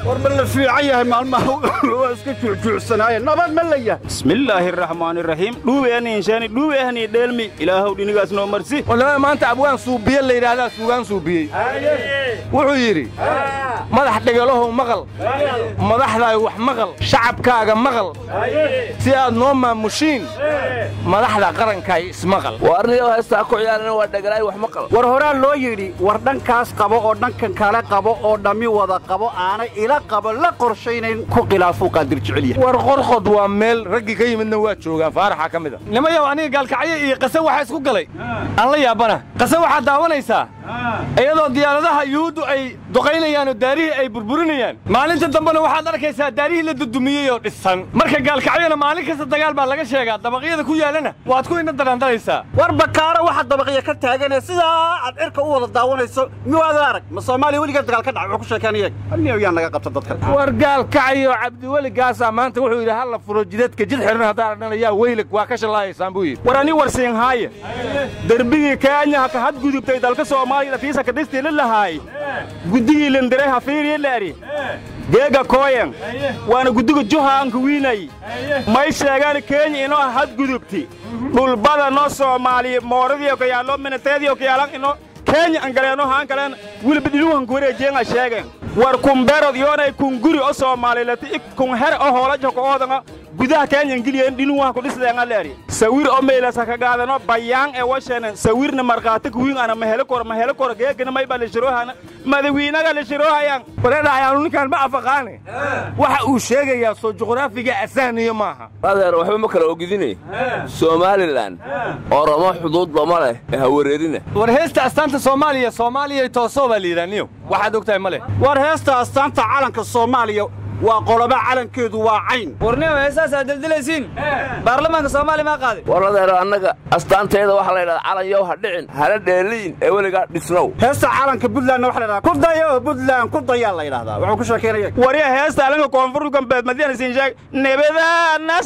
ورمل في عيها مالمه واسكت جوعسناي نبد مليا بسم الله الرحمن الرحيم دوبيني انشاني دوبيني دلمي الهو دينيغاس نو مرسي والله ما انت ابوان سوبيه لا يراهدا سوغان سوبيه wuxuu yiri madax dhagalaho maqal madaxda wax maqal shacabkaaga maqal si aad noo maamushiin madaxda qaranka ismaqal warniyo heesta ku ciyaarana waa dhagalay wax maqal war hore loo yiri war dhankaas qabo oo dhankan kale qabo oo dhami wada qabo aana ila qabo la qorsheynayn ku khilaafo qadir jiciliya war qorqod waa meel raggi ka yimidna waa joogan faaraxa kamida nimayo aniga gaalkacay iyo qasan waxa isku galay aan la yaabana qasan waxa daawanaysa ayadoo diyaaradaha yuhuuddu ay duqaynayaan daarihi ay burburinayaan maalinta dambana waxaad arkaysaa daarihi la dudumiyay oo dhisan marka gaalkacayna maalin kasta dagaal baa laga sheegaa dabaqyada ku yaalana waad ku ina darandaraysaa war bakaara waxa dabaqya ka taagan sida aad cirka u wada daawanayso miwaad arag ma Soomaaliya waliga dagaal ka dhacay wuxuu ku sheekanayay anniyo yaan laga qabta dadka war gaalkacayo Cabdi Wali gaasa maanta wuxuu yiri hal furo jidadka jid xiran hadaa dhanaya weylik waa ka shalaaysan buu yiri war ani warsiin haaye darbigi Kenya ka had gudubtay dalka Soomaaliya fiisa ka dhistay lahaay gudigii lendare hafiiriye laari deega kooyan waana gudiga Johan ku wiinay may sheegaan Kenya inoo had gudubti dhulbada noo Soomaaliya mooradiyo ka yaalo minateediyo ka yaalan inoo Kenya angaleeno haan kaleen wiliba diluhan ku wareejeen sheegan war kumbeerad yoonay kun guri oo Soomaaliyeed kun her oo hoolajo ko oodanga gudaha Kenya ingiliyeen diluhan ku dhisdeen leeri sawir oo meelasa ka gaadano bayaan ee washana sawirna marqaati ku wiin ana ma helo kor geegna may bal shiroohana madawiinaga la shiroohayaan wareedayaan ninkan ma afaqaane waxa uu sheegayaa soo juqraafiga asaaniyo maaha adeer waxba ma kala ogidinay Somaliland oroma xuduud lama leh ha wareerina war heesta astaanta Soomaaliya toosoo baa liidaniyo waxaad ogtahay male war heesta astaanta calanka Soomaaliya waa qoloba calankeedu waa cayn warniyo heesaas daldalaysiin baarlamaanka Soomaaliya ma qaaday waradeero annaga astaanteeda waxa la yiraahdaa calan yow ha dhicin hala dheeliin ee waliga dhisnow heesta calanka Puntland waxa la yiraahdaa ku dayo Puntland ku daya la yiraahdaa wuxuu ku sheekeynaya wariya heesta calanka koonfur galbeed madiina siin sheeg nabada naas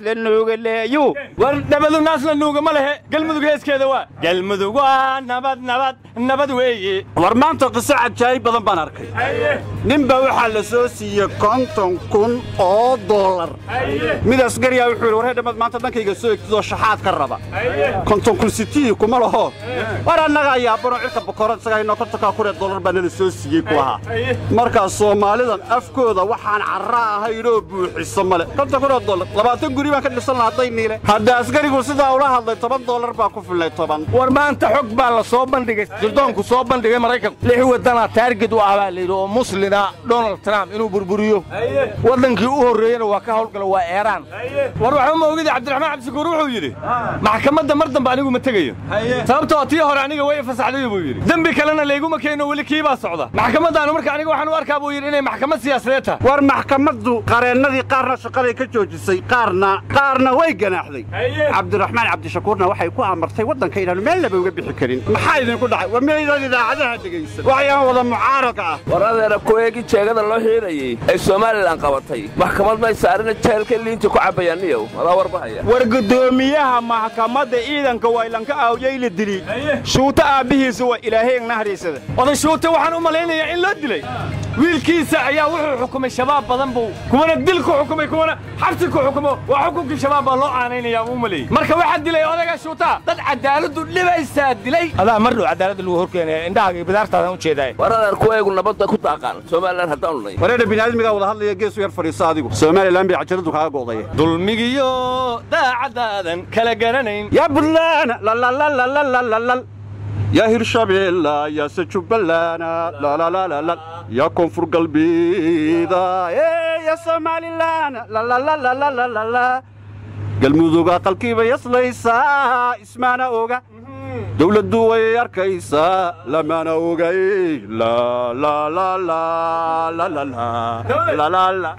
la nuugale yu war nabadu naas la nuuga ma lehe galmudug heeskeeda waa galmudug waa nabad weeye war maanta qiso cajaayib badan baan arkay ninba waxa la soo siiyay $50,000 mid askari ah wuxuu war hadamad maanta dhankayga soo egtido shaxaad ka raba $50,000 kuma laho war annaga ayaa baro cirka boqorad sagayno $50,000 baan la soo siiyay ku aha marka Soomaalidan afkooda waxaan carra ahayn oo buuxiso male $50,000 20 guri baan ka dhisan lahaday niile hadda askarigu sida ula hadlay $10 baa ku filnay 10 war maanta xog baa la soo bandhigay sirdoonku soo bandhigay Mareykan lix wadana target u ah leeyahay muslina Donald Trump inuu burburiyo wadankii u horeeyana waa ka hawlgal waa Iran war waxa ma ogid Cabdiraxmaan Cabsikuur wuxuu yiri maxkamadda mardan anigu ma tagayo sababtoo tii hore aniga way fasaxday buu yiri dambi kalena leeguma keeno wali kiiba socda maxkamadda marka aniga waxaan u arkaa buu yiri inay maxkamad siyaasadeed tahay war maxkamaddu qareenadii qaarna shaqada ka joojisay qaarna way ganaaxday Cabdiraxmaan Cabdishakuurna waxay ku amartay wadanka inaan meel laba uga bixi karin maxay idin ku dhacay war meeyada idaacadaha dhageysan waxaan wada mucaarad ah waradeero kooyagi jeegada loo xiirayay ay Somaliland qabatay maxkamad ma saarina jeelka liinta ku cabayaniyo wada warbahaya war gudoomiyaha maxkamadda ciidanka waylanka aawjay la dilay shuuta aabihiisa waa ilaahay naxariisada wada shuuta waxaan u maleynayaa in la dilay wiilkiisa ayaa wuxuu xukumay shabaab badan buu kuwana dil ku xukumay kuwana xabsi ku xukumo waa xukunkii shabaab loo aaneynaya uu malay marka waxa dilay odaga shuuta dad cadaaladu dhibaysa dilay adaa mar dhow cadaalad lagu horkeenay indhaha bidaartaada u jeeday waradeer kuweegu nabadda ku taaqaan Somaliland hadaan lay wareeda binaadmiga wada hadlaya gees yar fariiso adigu Somaliland bay cajaladu kaaga gooday dulmigiyo daacadaadan kala garanayn ya bullana la la la la la la يا هرشابيلا يا سجبلانا لا لا لا لا لا يا كونفور قلبي ذا يا سومالي لانا لا لا لا لا لا لا لا قلمودوغا قلكيبا يصليسا اسمانا اوغا دولة دوي اركيسا لمانا اوغا لا لا لا لا لا لا لا لا لا